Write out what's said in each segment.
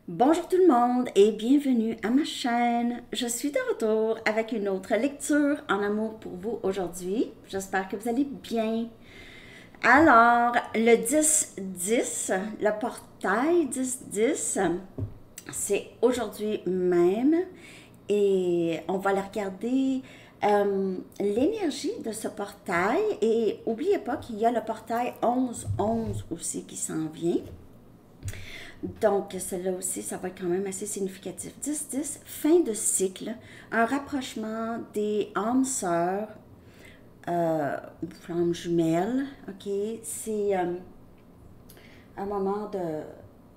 Bonjour tout le monde et bienvenue à ma chaîne. Je suis de retour avec une autre lecture en amour pour vous aujourd'hui. J'espère que vous allez bien. Alors, le 10-10, le portail 10-10, c'est aujourd'hui même et on va la regarder l'énergie de ce portail. Et n'oubliez pas qu'il y a le portail 11-11 aussi qui s'en vient. Donc, celle-là aussi, ça va être quand même assez significatif. 10-10, fin de cycle, un rapprochement des âmes sœurs, flammes jumelles, ok? C'est un moment de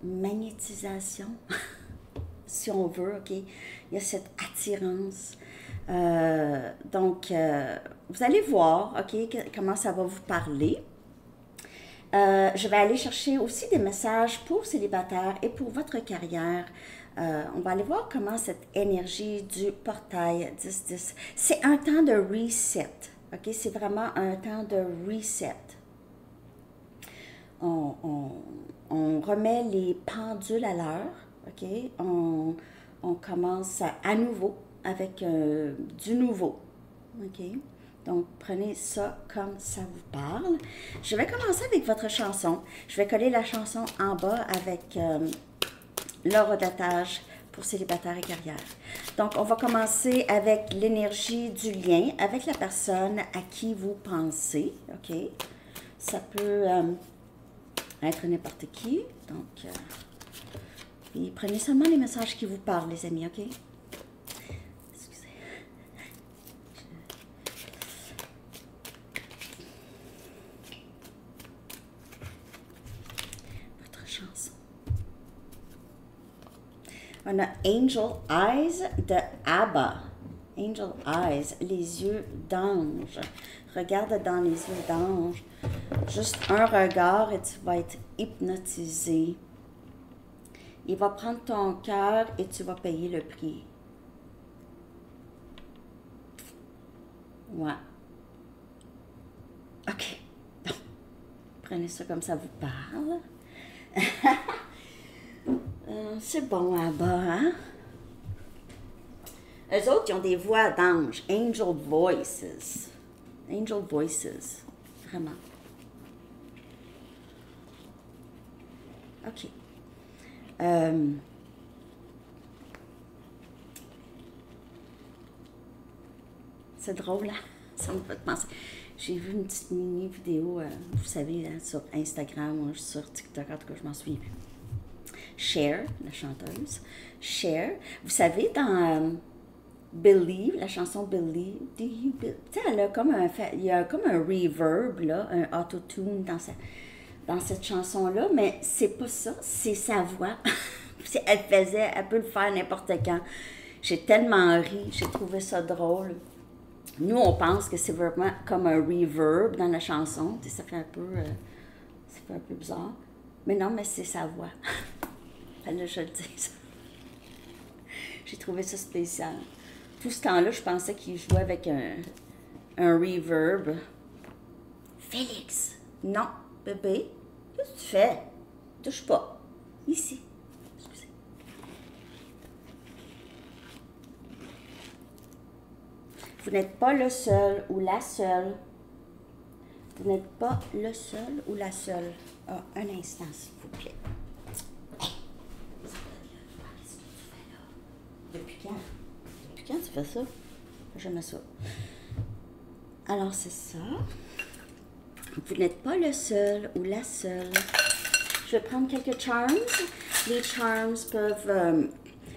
magnétisation, si on veut, ok? Il y a cette attirance. Vous allez voir, ok, comment ça va vous parler. Je vais aller chercher aussi des messages pour célibataires et pour votre carrière. On va aller voir comment cette énergie du portail 10-10, c'est un temps de reset. Ok, c'est vraiment un temps de reset. On remet les pendules à l'heure. Ok, on commence à nouveau avec du nouveau. Ok. Donc, prenez ça comme ça vous parle. Je vais commencer avec votre chanson. Je vais coller la chanson en bas avec l'ordre d'attache pour célibataire et carrière. Donc, on va commencer avec l'énergie du lien avec la personne à qui vous pensez. OK? Ça peut être n'importe qui. Donc, puis prenez seulement les messages qui vous parlent, les amis. OK? On a Angel Eyes de ABBA. Angel Eyes, les yeux d'ange. Regarde dans les yeux d'ange. Juste un regard et tu vas être hypnotisé. Il va prendre ton cœur et tu vas payer le prix. Ouais. OK. Donc, prenez ça comme ça vous parle. C'est bon là-bas, hein? Eux autres, ils ont des voix d'ange. Angel voices. Angel voices. Vraiment. OK. C'est drôle, hein? Ça me fait penser. J'ai vu une petite mini vidéo, vous savez, hein, sur Instagram ou sur TikTok, en tout cas, je m'en souviens plus. Cher, la chanteuse. Cher. Vous savez, dans Believe, la chanson Believe, elle a comme il y a comme un reverb, là, un auto-tune dans cette chanson-là, mais c'est pas ça, c'est sa voix. Elle peut le faire n'importe quand. J'ai tellement ri, j'ai trouvé ça drôle. Nous, on pense que c'est vraiment comme un reverb dans la chanson. Ça fait un peu bizarre. Mais non, mais c'est sa voix. Fallait que je le dise. J'ai trouvé ça spécial. Tout ce temps-là, je pensais qu'il jouait avec un reverb. Félix, non, bébé, qu'est-ce que tu fais? Touche pas. Ici. Excusez. Vous n'êtes pas le seul ou la seule. Vous n'êtes pas le seul ou la seule. Ah, un instant, s'il vous plaît. Depuis quand? Depuis quand tu fais ça? J'aime ça. Alors, c'est ça. Vous n'êtes pas le seul ou la seule. Je vais prendre quelques charms. Les charms peuvent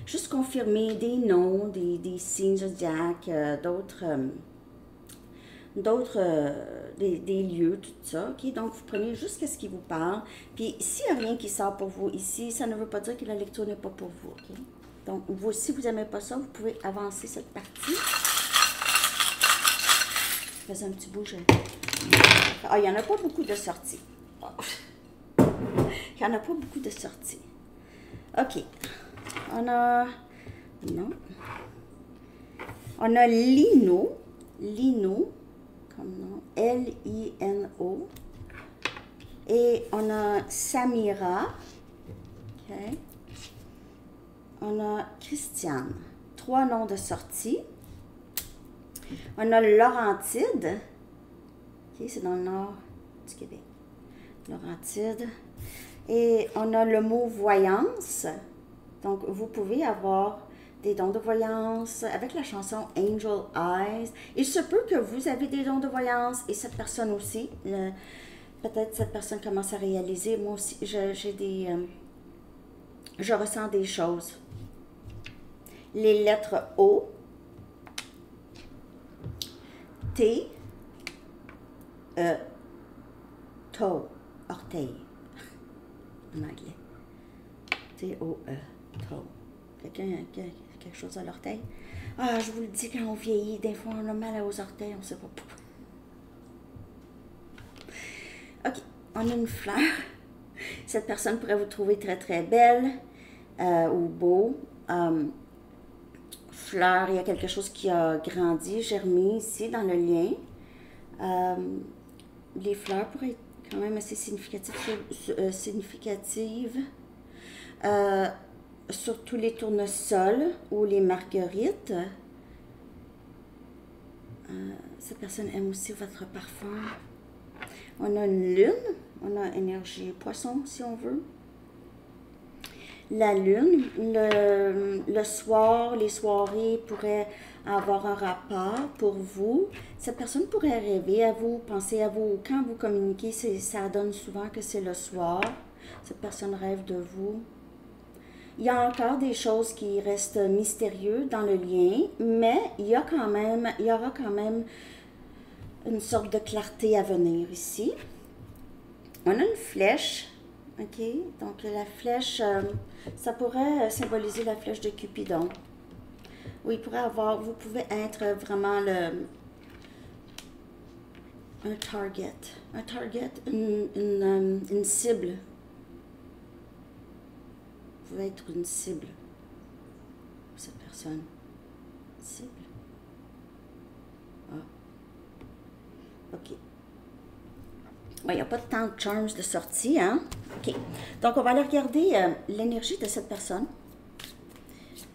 juste confirmer des noms, des signes zodiaques, des lieux, tout ça. Okay? Donc, vous prenez juste ce qui vous parle. Puis, s'il n'y a rien qui sort pour vous ici, ça ne veut pas dire que la lecture n'est pas pour vous. Okay? Donc, vous, si vous n'aimez pas ça, vous pouvez avancer cette partie. Fais un petit bouge. Ah, il n'y en a pas beaucoup de sorties. Oh. Il n'y en a pas beaucoup de sorties. OK. On a... Non. On a Lino. Lino. Comme nom. Lino. Et on a Samira. OK. On a Christiane. 3 noms de sortie. On a Laurentide. OK, c'est dans le nord du Québec. Laurentide. Et on a le mot voyance. Donc, vous pouvez avoir des dons de voyance avec la chanson Angel Eyes. Il se peut que vous avez des dons de voyance et cette personne aussi. Peut-être cette personne commence à réaliser. Moi aussi, j'ai des... je ressens des choses. Les lettres O, T, E, toe, orteil, en anglais. T-O-E, toe. Quelqu'un a quelque chose à l'orteil? Ah, je vous le dis, quand on vieillit, des fois on a mal aux orteils, on ne sait pas pourquoi. OK, on a une fleur. Cette personne pourrait vous trouver très très belle ou beau. Fleur, il y a quelque chose qui a grandi, germé ici dans le lien. Les fleurs pourraient être quand même assez significatives. Surtout les tournesols ou les marguerites. Cette personne aime aussi votre parfum. On a une lune, on a énergie poisson si on veut. La lune, le soir, les soirées pourraient avoir un rapport pour vous. Cette personne pourrait rêver à vous, penser à vous. Quand vous communiquez, ça donne souvent que c'est le soir. Cette personne rêve de vous. Il y a encore des choses qui restent mystérieuses dans le lien, mais il y aura quand même une sorte de clarté à venir ici. On a une flèche, ok? Donc la flèche, ça pourrait symboliser la flèche de Cupidon. Ou il pourrait avoir, vous pouvez être vraiment un target, une cible. Vous pouvez être une cible pour cette personne. Cible. Ah. OK. Il n'y a pas tant de charms de sortie, hein? OK. Donc, on va aller regarder l'énergie de cette personne.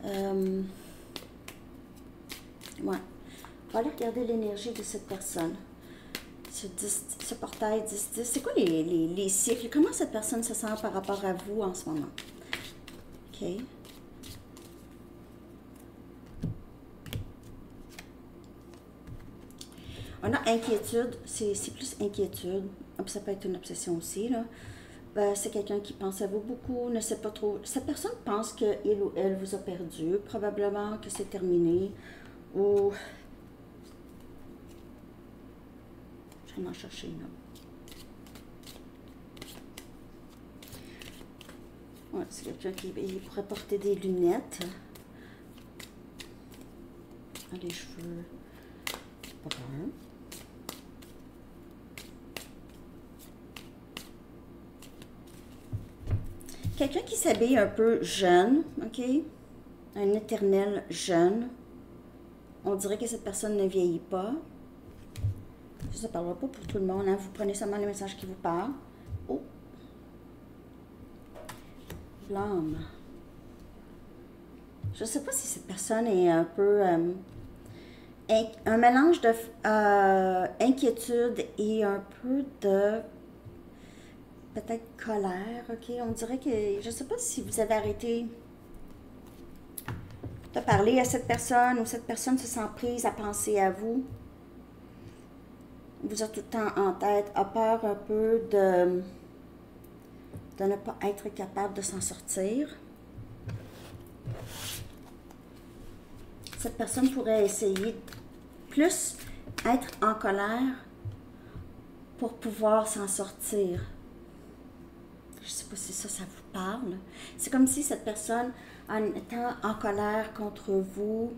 Ouais. On va aller regarder l'énergie de cette personne. Ce portail 10-10. C'est quoi les cycles? Comment cette personne se sent par rapport à vous en ce moment? OK. On a inquiétude, c'est plus inquiétude. Ça peut être une obsession aussi, là. C'est quelqu'un qui pense à vous beaucoup, ne sait pas trop. Cette personne pense qu'il ou elle vous a perdu, probablement que c'est terminé, ou... Je vais en chercher une autre. Ouais, c'est quelqu'un qui pourrait porter des lunettes. Les cheveux bruns. Quelqu'un qui s'habille un peu jeune, ok? Un éternel jeune. On dirait que cette personne ne vieillit pas. Ça ne parlera pas pour tout le monde, hein? Vous prenez seulement les messages qui vous parlent. Oh! Blâme. Je ne sais pas si cette personne est un peu... un mélange de inquiétude et un peu de... peut-être colère, ok? On dirait que... Je ne sais pas si vous avez arrêté de parler à cette personne ou cette personne se sent prise à penser à vous. Vous êtes tout le temps en tête, a peur un peu de ne pas être capable de s'en sortir. Cette personne pourrait essayer de plus être en colère pour pouvoir s'en sortir. Je ne sais pas si ça vous parle. C'est comme si cette personne, en étant en colère contre vous,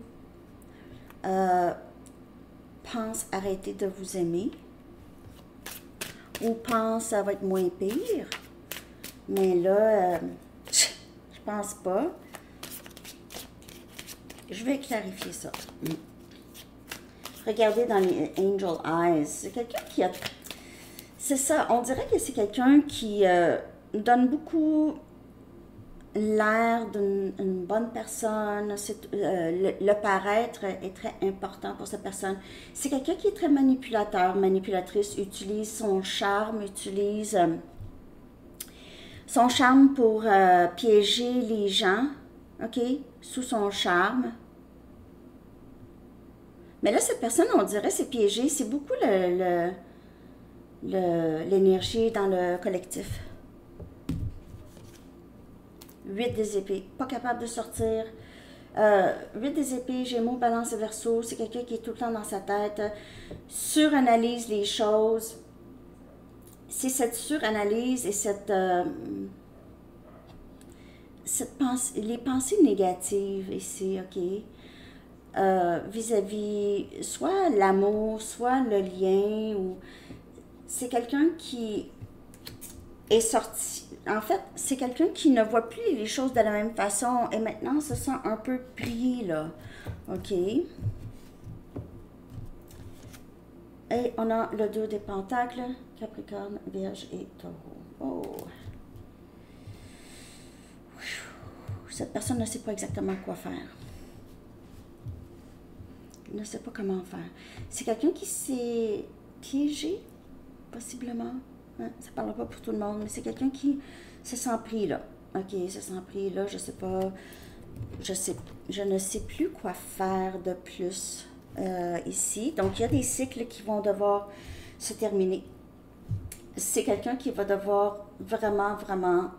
pense arrêter de vous aimer ou pense ça va être moins pire. Mais là, je pense pas. Je vais clarifier ça. Regardez dans les Angel Eyes. C'est quelqu'un qui a... C'est ça, on dirait que c'est quelqu'un qui donne beaucoup l'air d'une bonne personne. Le paraître est très important pour cette personne. C'est quelqu'un qui est très manipulateur, manipulatrice, utilise son charme, utilise son charme pour piéger les gens, ok, sous son charme. Mais là, cette personne, on dirait, c'est piégé. C'est beaucoup l'énergie dans le collectif. 8 des épées, pas capable de sortir. 8 des épées, Gémeaux, Balance et Verseau, c'est quelqu'un qui est tout le temps dans sa tête, suranalyse les choses. C'est cette suranalyse et les pensées négatives ici, ok, vis-à-vis soit l'amour, soit le lien, ou c'est quelqu'un qui est sorti. En fait, c'est quelqu'un qui ne voit plus les choses de la même façon et maintenant se sent un peu pris, là. OK. Et on a le 2 des pentacles, Capricorne, Vierge et Taureau. Oh. Cette personne ne sait pas exactement quoi faire. Ne sait pas comment faire. C'est quelqu'un qui s'est piégé, possiblement. Hein? Ça ne parle pas pour tout le monde, mais c'est quelqu'un qui se sent pris là. OK, se sent pris là, je sais pas. Je ne sais plus quoi faire de plus ici. Donc, il y a des cycles qui vont devoir se terminer. C'est quelqu'un qui va devoir vraiment, vraiment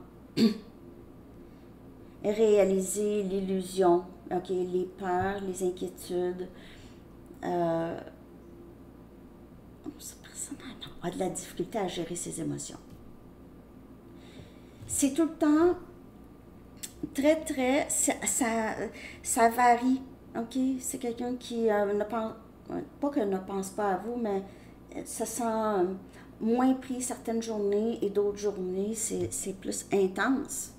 réaliser l'illusion, ok, les peurs, les inquiétudes. Cette personne a de la difficulté à gérer ses émotions. C'est tout le temps très, ça varie, ok? C'est quelqu'un qui ne pense, pas que ne pense pas à vous, mais se sent moins pris certaines journées et d'autres journées, c'est plus intense.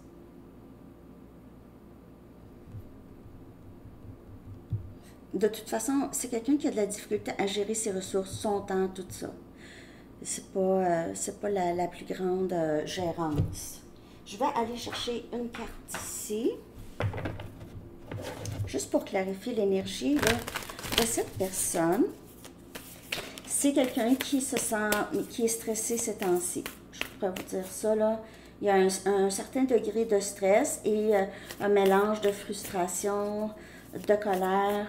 De toute façon, c'est quelqu'un qui a de la difficulté à gérer ses ressources, son temps, tout ça. C'est pas la plus grande gérance. Je vais aller chercher une carte ici, juste pour clarifier l'énergie de cette personne. C'est quelqu'un qui se sent, qui est stressé ces temps-ci. Je pourrais vous dire ça, là. Il y a un certain degré de stress et un mélange de frustration, de colère.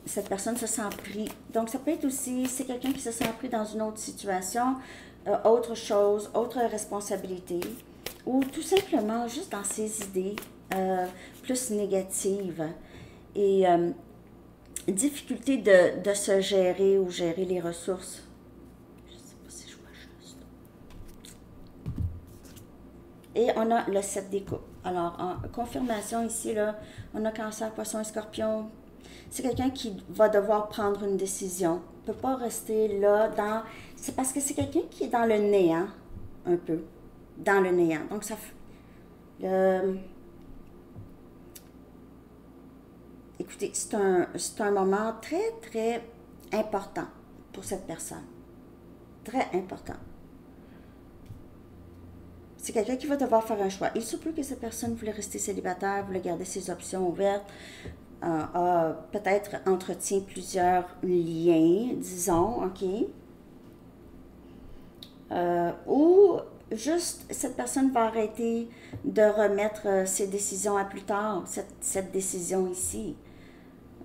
Cette personne se sent pris. Donc, ça peut être aussi, c'est quelqu'un qui se sent pris dans une autre situation, autre chose, autre responsabilité, ou tout simplement juste dans ses idées plus négatives et difficulté de se gérer ou gérer les ressources. Je ne sais pas si je vois juste. Et on a le 7 des coupes. Alors, en confirmation ici, là, on a Cancer, Poisson et Scorpion. C'est quelqu'un qui va devoir prendre une décision. Il ne peut pas rester là dans... C'est parce que c'est quelqu'un qui est dans le néant, un peu. Dans le néant. Donc, ça... Écoutez, c'est un moment très important pour cette personne. Très important. C'est quelqu'un qui va devoir faire un choix. Il se peut que cette personne voulait rester célibataire, voulait garder ses options ouvertes, peut-être entretient plusieurs liens, disons, ok? Ou juste, cette personne va arrêter de remettre ses décisions à plus tard, cette décision ici,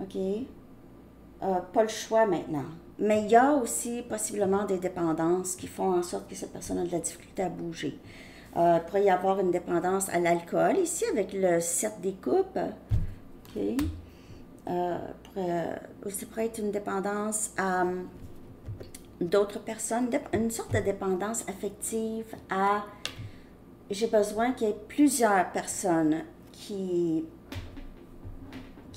ok? Pas le choix maintenant. Mais il y a aussi possiblement des dépendances qui font en sorte que cette personne a de la difficulté à bouger. Il pourrait y avoir une dépendance à l'alcool ici avec le 7 des coupes, ok? Ça pourrait être une dépendance à d'autres personnes, une sorte de dépendance affective à j'ai besoin qu'il y ait plusieurs personnes qui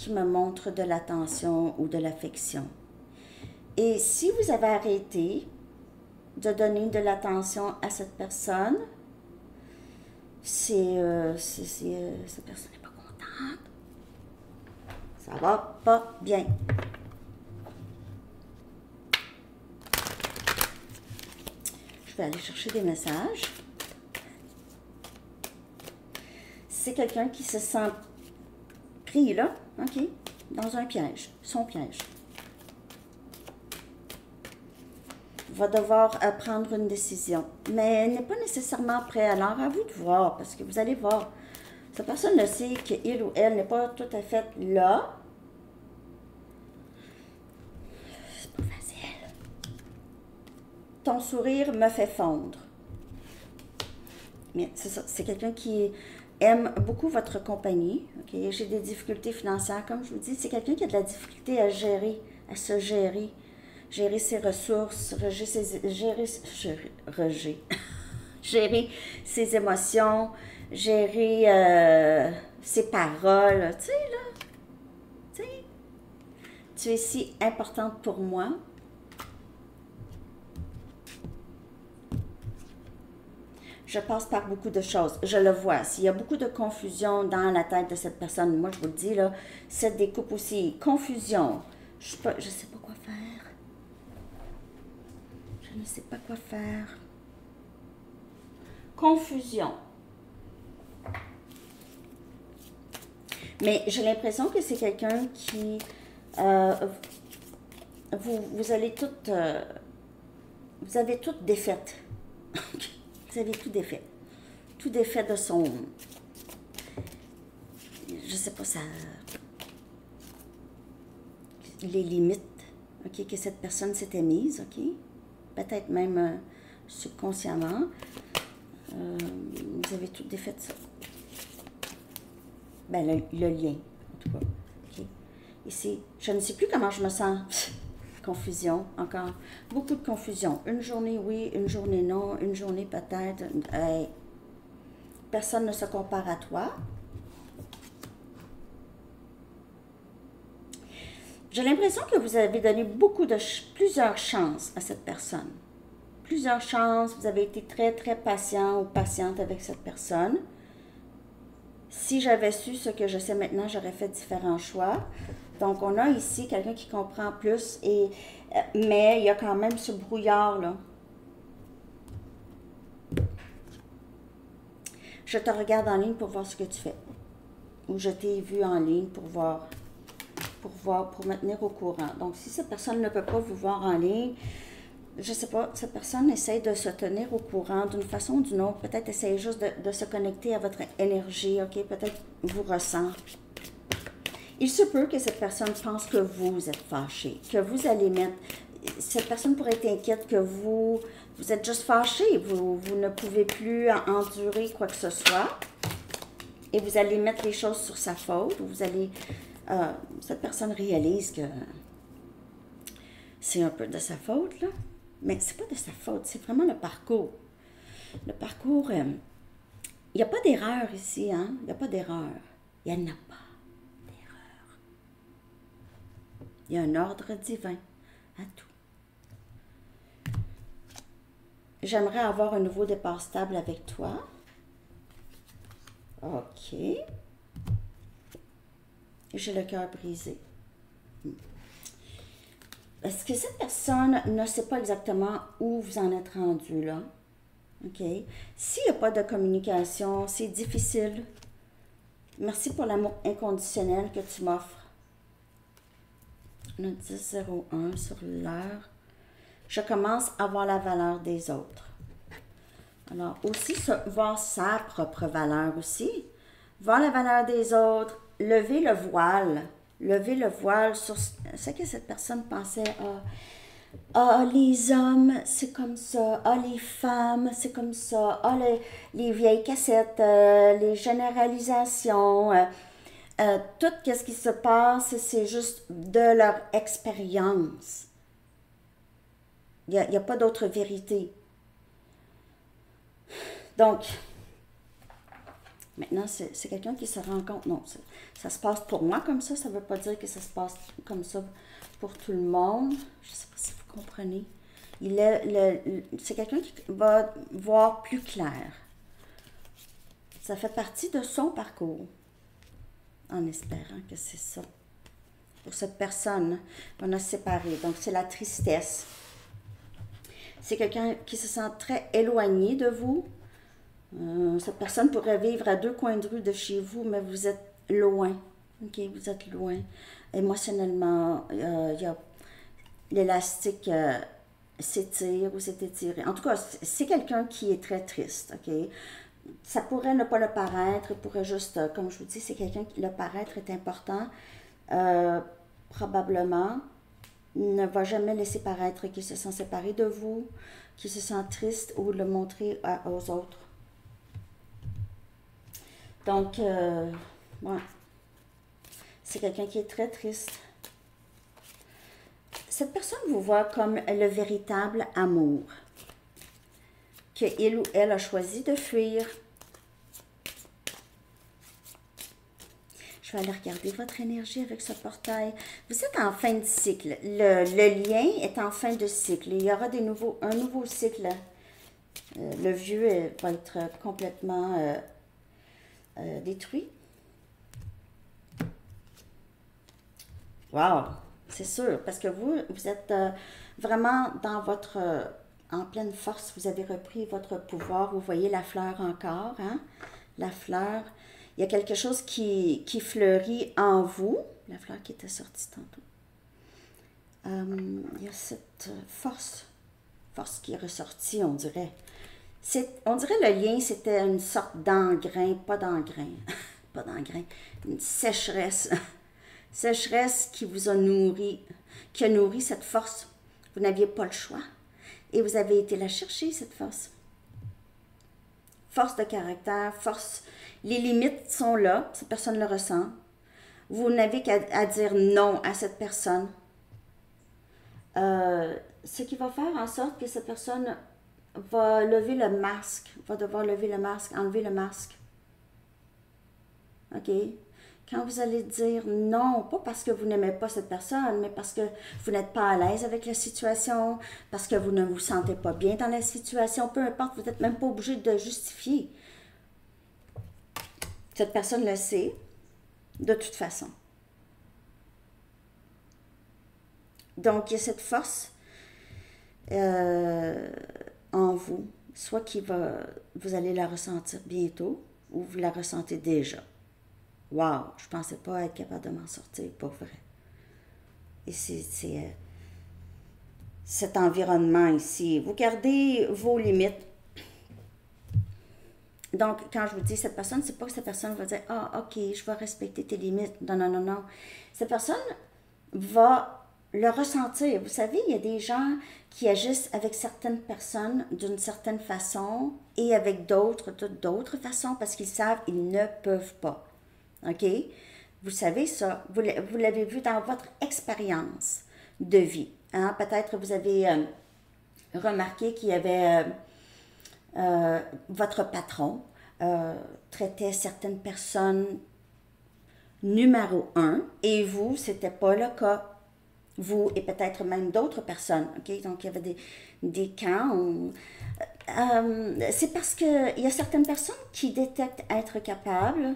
me montrent de l'attention ou de l'affection. Et si vous avez arrêté de donner de l'attention à cette personne, cette personne n'est pas contente. Ça va pas bien. Je vais aller chercher des messages. c'est quelqu'un qui se sent pris, là, OK, dans un piège, son piège. Va devoir prendre une décision, mais n'est pas nécessairement prêt. Alors, à vous de voir, parce que vous allez voir, cette personne le sait qu'il ou elle n'est pas tout à fait là. C'est pas facile. Ton sourire me fait fondre. Mais c'est ça, c'est quelqu'un qui aime beaucoup votre compagnie. Okay? J'ai des difficultés financières, comme je vous dis. C'est quelqu'un qui a de la difficulté à gérer, à se gérer. Gérer ses ressources, gérer ses émotions, gérer ses paroles. Tu sais, là, tu sais, tu es si importante pour moi. Je passe par beaucoup de choses. Je le vois. S'il y a beaucoup de confusion dans la tête de cette personne, moi, je vous le dis, là, cette découpe aussi, confusion. Je ne sais pas quoi faire. Je ne sais pas quoi faire. Confusion. Mais j'ai l'impression que c'est quelqu'un qui... vous allez toutes... vous avez toutes défaites. Vous avez tout défait. Tout défait de son... Je sais pas, ça... Les limites, OK, que cette personne s'était mise, OK? Peut-être même subconsciemment. Vous avez tout défait de ça. Ben, le lien, en tout cas. OK? Ici, je ne sais plus comment je me sens. Confusion, encore. Beaucoup de confusion. Une journée oui, une journée non, une journée peut-être. Personne ne se compare à toi. J'ai l'impression que vous avez donné plusieurs chances à cette personne. Plusieurs chances, vous avez été très, très patient ou patiente avec cette personne. Si j'avais su ce que je sais maintenant, j'aurais fait différents choix. Donc, on a ici quelqu'un qui comprend plus, mais il y a quand même ce brouillard-là. Je te regarde en ligne pour voir ce que tu fais. Ou je t'ai vu en ligne pour me tenir au courant. Donc, si cette personne ne peut pas vous voir en ligne, je ne sais pas, cette personne essaie de se tenir au courant d'une façon ou d'une autre. Peut-être essaie juste de se connecter à votre énergie, OK? Peut-être vous ressent. Il se peut que cette personne pense que vous êtes fâché, que vous allez mettre... Cette personne pourrait être inquiète que vous êtes juste fâché, vous ne pouvez plus endurer quoi que ce soit. Et vous allez mettre les choses sur sa faute. Vous allez... cette personne réalise que c'est un peu de sa faute, là. Mais c'est pas de sa faute, c'est vraiment le parcours. Le parcours, il n'y a pas d'erreur ici, hein? Il n'y a pas d'erreur. Il n'y en a pas d'erreur. Il y a un ordre divin à tout. J'aimerais avoir un nouveau départ stable avec toi. OK. J'ai le cœur brisé. Est-ce que cette personne ne sait pas exactement où vous en êtes rendu là? OK. S'il n'y a pas de communication, c'est difficile. Merci pour l'amour inconditionnel que tu m'offres. On a 10-01 sur l'heure. Je commence à voir la valeur des autres. Alors, aussi, voir sa propre valeur aussi. Voir la valeur des autres. Lever le voile. Lever le voile sur ce que cette personne pensait. Ah, les hommes, c'est comme ça. Ah, les femmes, c'est comme ça. Ah, les vieilles cassettes, les généralisations. Tout ce qui se passe, c'est juste de leur expérience. Il n'y a pas d'autre vérité. Donc, maintenant, c'est quelqu'un qui se rend compte. Non, ça se passe pour moi comme ça. Ça ne veut pas dire que ça se passe comme ça pour tout le monde. Je ne sais pas si vous comprenez. C'est quelqu'un qui va voir plus clair. Ça fait partie de son parcours. En espérant que c'est ça. Pour cette personne qu'on a séparée. Donc, c'est la tristesse. C'est quelqu'un qui se sent très éloigné de vous. Cette personne pourrait vivre à 2 coins de rue de chez vous, mais vous êtes loin. OK, vous êtes loin. Émotionnellement, l'élastique s'étire ou s'est étiré. En tout cas, c'est quelqu'un qui est très triste. OK? Ça pourrait ne pas le paraître, pourrait juste, comme je vous dis, c'est quelqu'un qui le paraître est important. Probablement ne va jamais laisser paraître qu'il se sent séparé de vous, qu'il se sent triste ou le montrer aux autres. Donc, ouais. C'est quelqu'un qui est très triste. Cette personne vous voit comme le véritable amour qu'il ou elle a choisi de fuir. Je vais aller regarder votre énergie avec ce portail. Vous êtes en fin de cycle. Le lien est en fin de cycle. Il y aura un nouveau cycle. Le vieux va être complètement détruit. Wow! C'est sûr, parce que vous êtes vraiment dans votre... en pleine force, vous avez repris votre pouvoir. Vous voyez la fleur encore, hein? La fleur. Il y a quelque chose qui fleurit en vous. La fleur qui était sortie tantôt. Il y a cette force qui est ressortie, on dirait. On dirait le lien, c'était une sorte d'engrain, pas d'engrain, pas d'engrain, une sécheresse. Sécheresse qui vous a nourri, qui a nourri cette force. Vous n'aviez pas le choix. Et vous avez été la chercher, cette force. Force de caractère, force. Les limites sont là, cette personne le ressent. Vous n'avez qu'à dire non à cette personne. Ce qui va faire en sorte que cette personne va lever le masque, va devoir lever le masque, enlever le masque. OK? Quand vous allez dire non, pas parce que vous n'aimez pas cette personne, mais parce que vous n'êtes pas à l'aise avec la situation, parce que vous ne vous sentez pas bien dans la situation, peu importe, vous n'êtes même pas obligé de justifier. Cette personne le sait, de toute façon. Donc, il y a cette force en vous, soit vous allez la ressentir bientôt, ou vous la ressentez déjà. Wow, je ne pensais pas être capable de m'en sortir, pas vrai. Et c'est cet environnement ici. Vous gardez vos limites. Donc, quand je vous dis cette personne, c'est pas que cette personne va dire « Ah, ok, je vais respecter tes limites. » Non, non, non, non. Cette personne va le ressentir. Vous savez, il y a des gens qui agissent avec certaines personnes d'une certaine façon et avec d'autres façons parce qu'ils savent qu'ils ne peuvent pas. OK? Vous savez ça. Vous l'avez vu dans votre expérience de vie. Hein? Peut-être vous avez remarqué qu'il y avait votre patron traitait certaines personnes numéro 1 et vous, c'était pas le cas. Vous et peut-être même d'autres personnes. OK? Donc, il y avait des camps où... c'est parce qu'il y a certaines personnes qui détectent être capables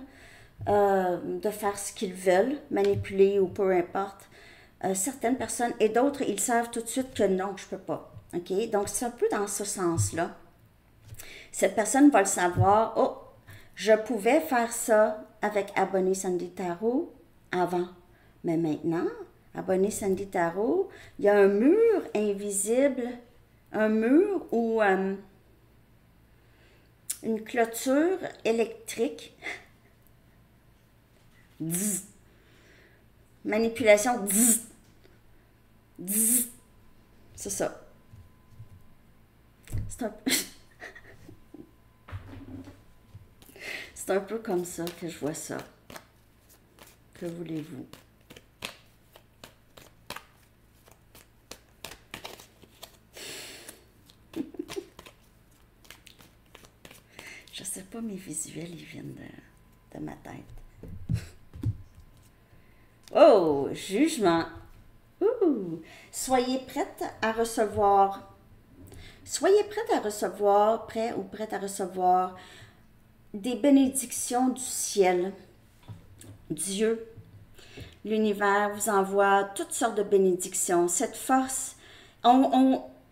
de faire ce qu'ils veulent, manipuler ou peu importe. Certaines personnes et d'autres, ils savent tout de suite que non, je peux pas. OK? Donc, c'est un peu dans ce sens-là. Cette personne va le savoir. Oh, je pouvais faire ça avec Abonné Sandy Tarot avant. Mais maintenant, Abonné Sandy Tarot, il y a un mur invisible, un mur ou une clôture électrique. Dzz. Manipulation. Dzz. Dzz. C'est ça. C'est un peu... C'est un peu comme ça que je vois ça. Que voulez-vous? Je sais pas, mes visuels, ils viennent de ma tête. Oh, jugement. Ouh. Soyez prête à recevoir. Soyez prête à recevoir, prêt ou prête à recevoir des bénédictions du ciel. Dieu, l'univers vous envoie toutes sortes de bénédictions. Cette force,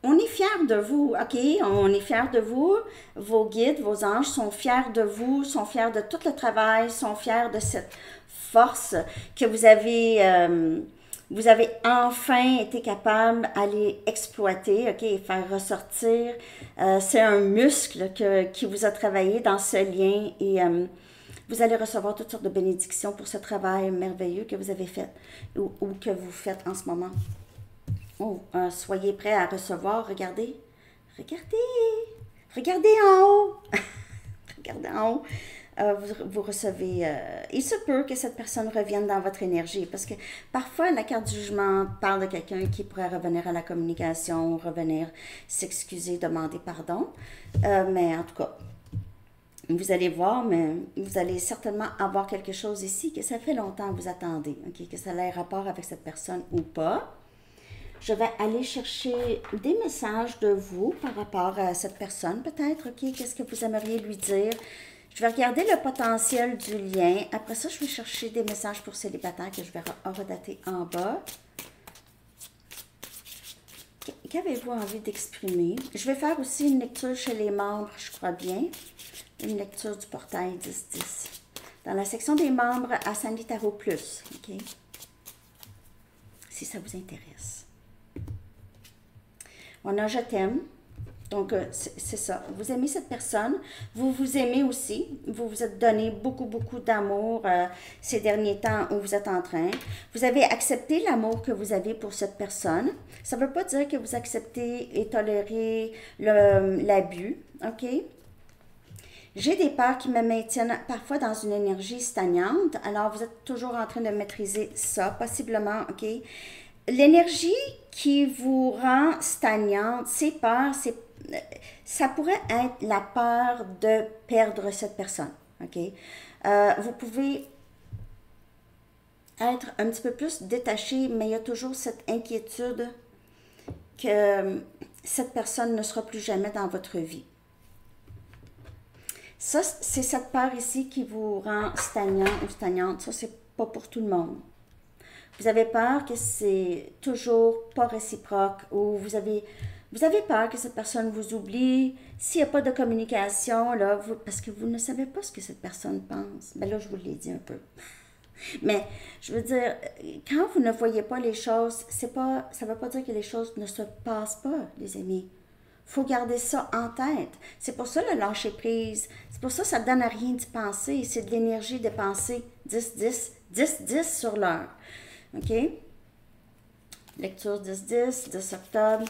on est fiers de vous, OK? On est fiers de vous. Vos guides, vos anges sont fiers de vous, sont fiers de tout le travail, sont fiers de cette force que vous avez enfin été capable d'aller exploiter, OK, et faire ressortir. C'est un muscle qui vous a travaillé dans ce lien et vous allez recevoir toutes sortes de bénédictions pour ce travail merveilleux que vous avez fait ou que vous faites en ce moment. Oh, soyez prêts à recevoir. Regardez. Regardez. Regardez en haut. Regardez en haut. Vous recevez... il se peut que cette personne revienne dans votre énergie parce que parfois la carte du jugement parle de quelqu'un qui pourrait revenir à la communication, revenir s'excuser, demander pardon. Mais en tout cas, vous allez voir, mais vous allez certainement avoir quelque chose ici que ça fait longtemps que vous attendez, okay? Que ça ait rapport avec cette personne ou pas. Je vais aller chercher des messages de vous par rapport à cette personne, peut-être, OK? Qu'est-ce que vous aimeriez lui dire? Je vais regarder le potentiel du lien. Après ça, je vais chercher des messages pour célibataires que je vais redater en bas. Qu'avez-vous envie d'exprimer? Je vais faire aussi une lecture chez les membres, je crois bien. Une lecture du portail 10-10. Dans la section des membres à Sandy Tarot Plus, OK? Si ça vous intéresse. On a « Je t'aime ». Donc, c'est ça. Vous aimez cette personne. Vous vous aimez aussi. Vous vous êtes donné beaucoup, beaucoup d'amour ces derniers temps où vous êtes en train. Vous avez accepté l'amour que vous avez pour cette personne. Ça ne veut pas dire que vous acceptez et tolérez l'abus. OK? J'ai des peurs qui me maintiennent parfois dans une énergie stagnante. Alors, vous êtes toujours en train de maîtriser ça, possiblement. OK? L'énergie qui vous rend stagnante, ces peurs, ça pourrait être la peur de perdre cette personne. OK? Vous pouvez être un petit peu plus détaché, mais il y a toujours cette inquiétude que cette personne ne sera plus jamais dans votre vie. Ça, c'est cette peur ici qui vous rend stagnant ou stagnante. Ça, c'est pas pour tout le monde. Vous avez peur que c'est toujours pas réciproque ou vous avez peur que cette personne vous oublie. S'il n'y a pas de communication, là, parce que vous ne savez pas ce que cette personne pense. Ben là, je vous l'ai dit un peu. Mais je veux dire, quand vous ne voyez pas les choses, ça ne veut pas dire que les choses ne se passent pas, les amis. Il faut garder ça en tête. C'est pour ça le lâcher prise. C'est pour ça que ça ne donne à rien d'y penser. C'est de l'énergie de penser 10-10 sur l'heure. OK? Lecture 10-10, 10 octobre.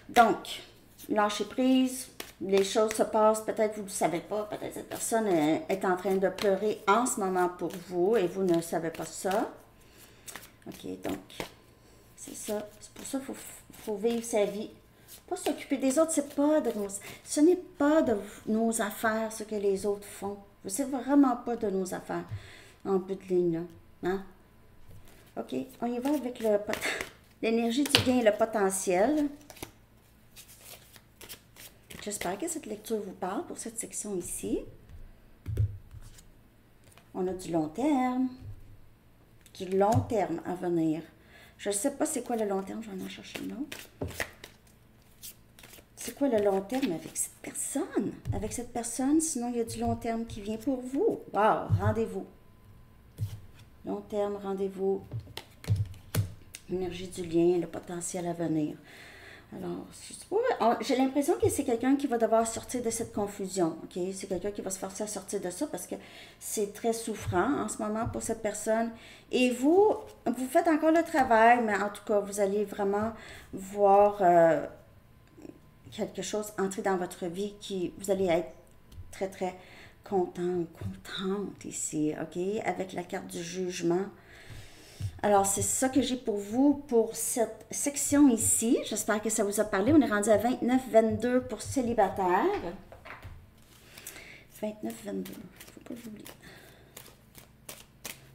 Donc, lâcher prise, les choses se passent, peut-être vous ne le savez pas, peut-être cette personne est en train de pleurer en ce moment pour vous et vous ne savez pas ça. OK, donc, c'est ça. C'est pour ça qu'il faut vivre sa vie. Pas s'occuper des autres, ce n'est pas de nos affaires ce que les autres font. C'est vraiment pas de nos affaires en bout de ligne, là. Hein? OK, on y va avec l'énergie du gain et le potentiel. J'espère que cette lecture vous parle pour cette section ici. On a du long terme. Du long terme à venir. Je ne sais pas c'est quoi le long terme, je vais en chercher une autre. C'est quoi le long terme avec cette personne? Avec cette personne, sinon il y a du long terme qui vient pour vous. Wow, rendez-vous. Long terme, rendez-vous. Énergie du lien, le potentiel à venir. Alors, j'ai l'impression que c'est quelqu'un qui va devoir sortir de cette confusion. OK? C'est quelqu'un qui va se forcer à sortir de ça parce que c'est très souffrant en ce moment pour cette personne. Et vous faites encore le travail, mais en tout cas, vous allez vraiment voir quelque chose entrer dans votre vie qui vous allez être très, très content ou contente ici. OK? Avec la carte du jugement. Alors, c'est ça que j'ai pour vous pour cette section ici. J'espère que ça vous a parlé. On est rendu à 29-22 pour célibataire. 29-22, il ne faut pas l'oublier.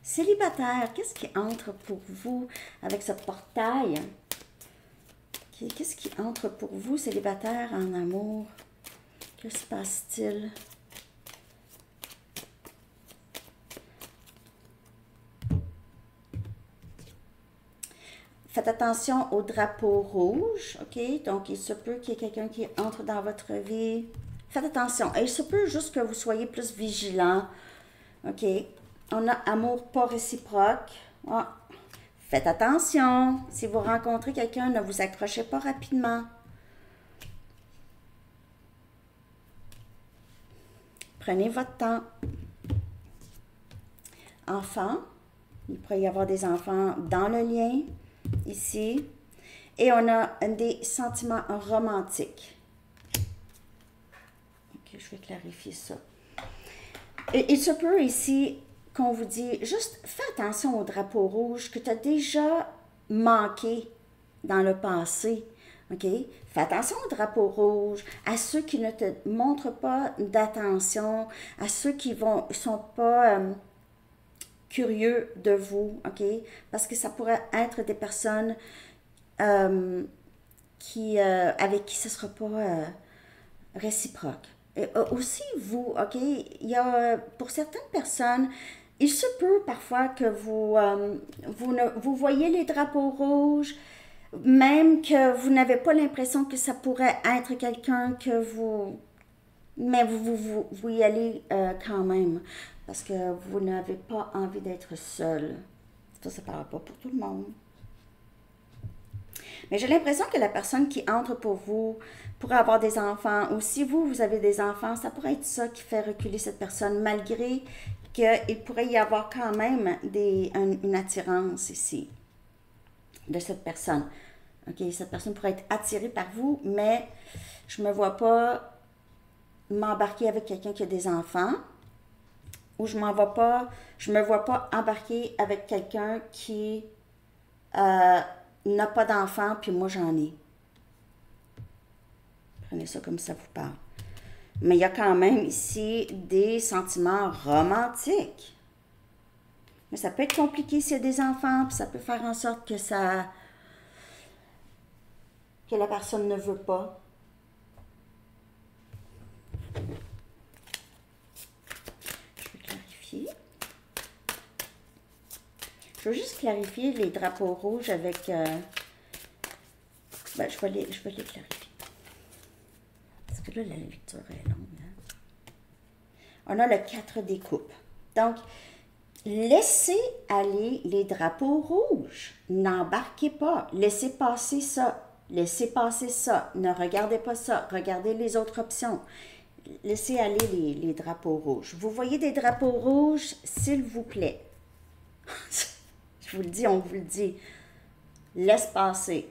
Célibataire, qu'est-ce qui entre pour vous avec ce portail? Qu'est-ce qui entre pour vous, célibataire, en amour? Que se passe-t-il? Faites attention au drapeau rouge, OK? Donc, il se peut qu'il y ait quelqu'un qui entre dans votre vie. Faites attention. Et il se peut juste que vous soyez plus vigilant, OK? On a amour pas réciproque. Ah. Faites attention. Si vous rencontrez quelqu'un, ne vous accrochez pas rapidement. Prenez votre temps. Enfants. Il pourrait y avoir des enfants dans le lien, ici. Et on a des sentiments romantiques. Ok, je vais clarifier ça. Et il se peut ici qu'on vous dit, juste fais attention au drapeau rouge que tu as déjà manqué dans le passé. OK? Fais attention au drapeau rouge, à ceux qui ne te montrent pas d'attention, à ceux qui sont pas curieux de vous, OK? Parce que ça pourrait être des personnes avec qui ce ne sera pas réciproque. Et, aussi, vous, OK? Il y a, pour certaines personnes, il se peut parfois que vous voyez les drapeaux rouges, même que vous n'avez pas l'impression que ça pourrait être quelqu'un que vous... Mais vous y allez quand même, parce que vous n'avez pas envie d'être seul. Ça ne parle pas pour tout le monde. Mais j'ai l'impression que la personne qui entre pour vous pourrait avoir des enfants, ou si vous avez des enfants, ça pourrait être ça qui fait reculer cette personne, malgré qu'il pourrait y avoir quand même une attirance ici de cette personne. OK, cette personne pourrait être attirée par vous, mais je ne me vois pas m'embarquer avec quelqu'un qui a des enfants, ou je me vois pas embarquer avec quelqu'un qui n'a pas d'enfants, puis moi j'en ai. Prenez ça comme ça vous parle. Mais il y a quand même ici des sentiments romantiques. Mais ça peut être compliqué s'il y a des enfants, puis ça peut faire en sorte que la personne ne veut pas. Je vais clarifier. Je veux juste clarifier les drapeaux rouges avec... je vais les clarifier. Parce que là, la lecture est longue. Hein? On a le 4 des coupes. Donc, laissez aller les drapeaux rouges. N'embarquez pas. Laissez passer ça. Laissez passer ça. Ne regardez pas ça. Regardez les autres options. Laissez aller les drapeaux rouges. Vous voyez des drapeaux rouges, s'il vous plaît. Je vous le dis, on vous le dit. Laisse passer.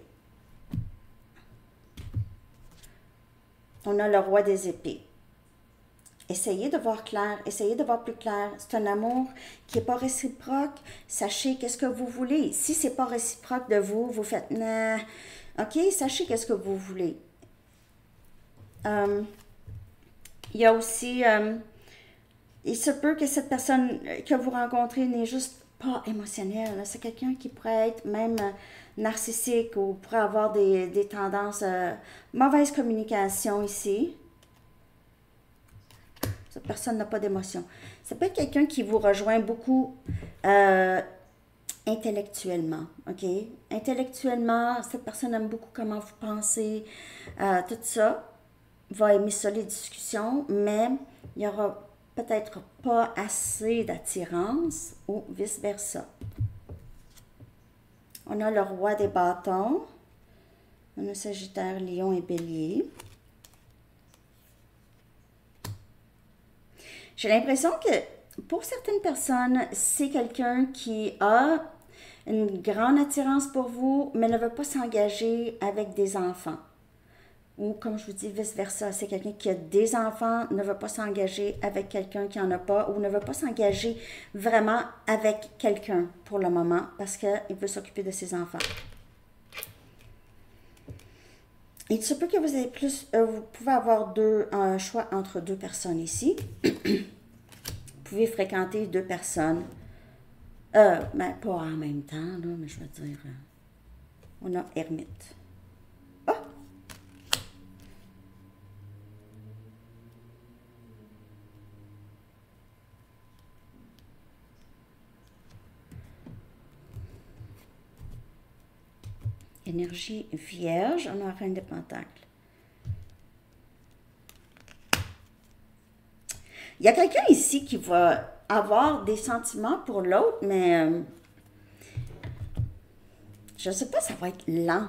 On a le roi des épées. Essayez de voir clair, essayez de voir plus clair. C'est un amour qui n'est pas réciproque. Sachez qu'est-ce que vous voulez. Si ce n'est pas réciproque de vous, vous faites nah. OK, sachez qu'est-ce que vous voulez. Il y a aussi, il se peut que cette personne que vous rencontrez n'est juste pas émotionnelle. C'est quelqu'un qui pourrait être même narcissique ou pourrait avoir des tendances, mauvaise communication ici. Cette personne n'a pas d'émotion. Ça peut être quelqu'un qui vous rejoint beaucoup intellectuellement, OK? Intellectuellement, cette personne aime beaucoup comment vous pensez, tout ça. Va aimer ça, les discussions, mais il n'y aura peut-être pas assez d'attirance ou vice-versa. On a le roi des bâtons. On a Sagittaire, Lion et Bélier. J'ai l'impression que pour certaines personnes, c'est quelqu'un qui a une grande attirance pour vous, mais ne veut pas s'engager avec des enfants. Ou comme je vous dis, vice-versa, c'est quelqu'un qui a des enfants, ne veut pas s'engager avec quelqu'un qui n'en a pas, ou ne veut pas s'engager vraiment avec quelqu'un pour le moment, parce qu'il veut s'occuper de ses enfants. Il se peut que vous ayez vous pouvez avoir un choix entre deux personnes ici. Vous pouvez fréquenter deux personnes. Mais pas en même temps, là, mais je veux dire, on a ermite. Ah! énergie vierge, on a la reine de Pentacle. Il y a quelqu'un ici qui va avoir des sentiments pour l'autre, mais je ne sais pas, ça va être lent.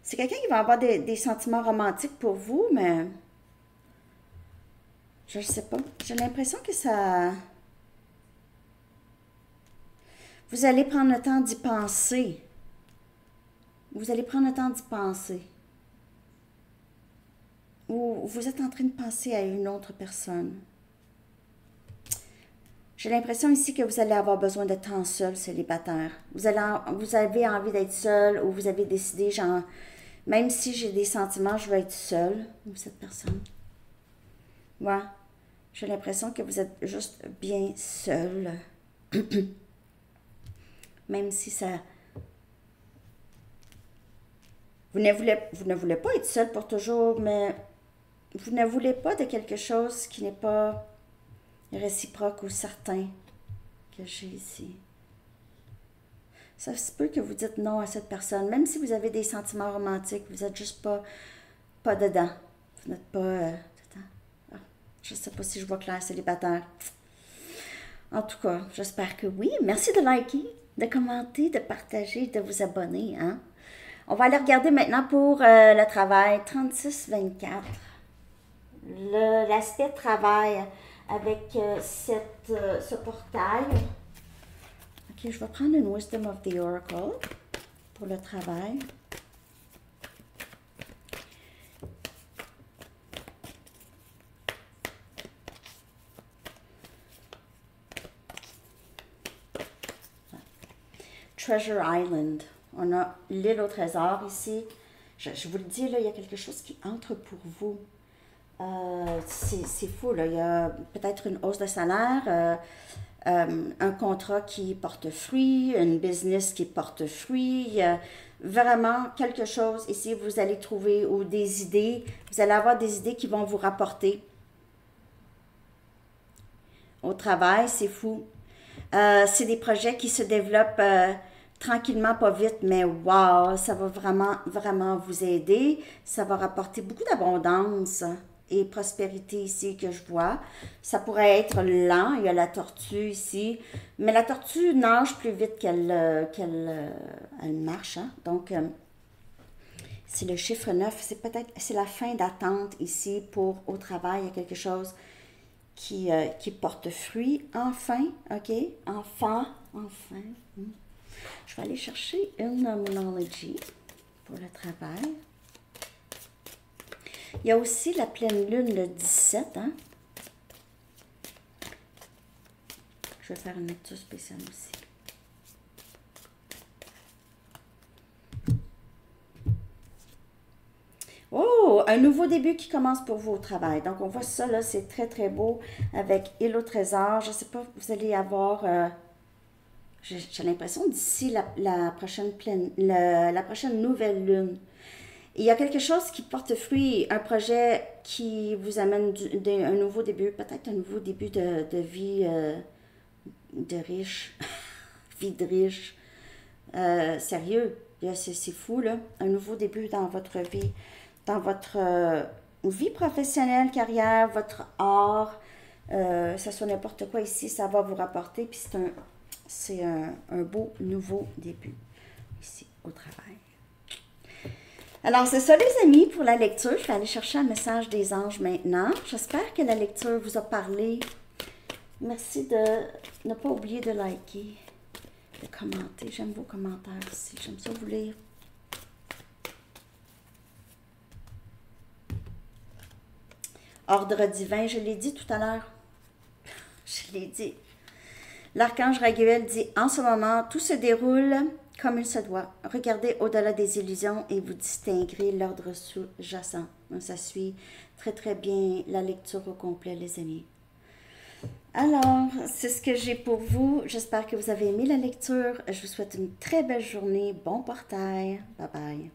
C'est quelqu'un qui va avoir des sentiments romantiques pour vous, mais je ne sais pas. J'ai l'impression que ça... Vous allez prendre le temps d'y penser. Vous allez prendre le temps d'y penser. Ou vous êtes en train de penser à une autre personne. J'ai l'impression ici que vous allez avoir besoin de temps seul, célibataire. Vous avez envie d'être seul ou vous avez décidé, genre, même si j'ai des sentiments, je veux être seule, ou cette personne. Ouais. J'ai l'impression que vous êtes juste bien seul. Même si ça... Vous ne voulez pas être seul pour toujours, mais vous ne voulez pas de quelque chose qui n'est pas réciproque ou certain que j'ai ici. Ça se peut que vous dites non à cette personne, même si vous avez des sentiments romantiques, vous n'êtes juste pas dedans. Vous n'êtes pas dedans. Ah, je ne sais pas si je vois clair, célibataire. En tout cas, j'espère que oui. Merci de liker, de commenter, de partager, de vous abonner. Hein? On va aller regarder maintenant pour le travail 36-24. L'aspect travail avec ce portail. Ok, je vais prendre une Wisdom of the Oracle pour le travail. Treasure Island. On a l'île au trésor ici. Je vous le dis, là, il y a quelque chose qui entre pour vous. C'est fou, là. Il y a peut-être une hausse de salaire, un contrat qui porte fruit, une business qui porte fruit. Il y a vraiment quelque chose ici, vous allez trouver, ou des idées. Vous allez avoir des idées qui vont vous rapporter. Au travail, c'est fou. C'est des projets qui se développent tranquillement, pas vite, mais wow, ça va vraiment, vraiment vous aider. Ça va rapporter beaucoup d'abondance et prospérité ici que je vois. Ça pourrait être lent, il y a la tortue ici, mais la tortue nage plus vite qu'elle marche. Hein? Donc, c'est le chiffre 9, c'est la fin d'attente ici pour au travail, il y a quelque chose qui porte fruit. Enfin, ok, enfin. Je vais aller chercher une numerology pour le travail. Il y a aussi la pleine lune le 17. Hein? Je vais faire une lecture spéciale aussi. Oh, un nouveau début qui commence pour vous au travail. Donc, on voit ça, là, c'est très, très beau avec île au trésor. Je ne sais pas, vous allez avoir... j'ai l'impression d'ici la prochaine nouvelle lune. Il y a quelque chose qui porte fruit, un projet qui vous amène un nouveau début, peut-être un nouveau début de vie de riche, vie de riche. Sérieux, c'est fou, là. Un nouveau début dans votre vie, dans votre vie professionnelle, carrière, votre art, ça soit n'importe quoi ici, ça va vous rapporter, puis c'est un beau nouveau début ici au travail. Alors, c'est ça les amis pour la lecture. Je vais aller chercher un message des anges maintenant. J'espère que la lecture vous a parlé. Merci de ne pas oublier de liker, de commenter. J'aime vos commentaires aussi. J'aime ça vous lire. Ordre divin, je l'ai dit tout à l'heure. Je l'ai dit. L'archange Raguel dit, en ce moment, tout se déroule comme il se doit. Regardez au-delà des illusions et vous distinguerez l'ordre sous-jacent. Ça suit très très bien la lecture au complet, les amis. Alors, c'est ce que j'ai pour vous. J'espère que vous avez aimé la lecture. Je vous souhaite une très belle journée. Bon portail. Bye bye.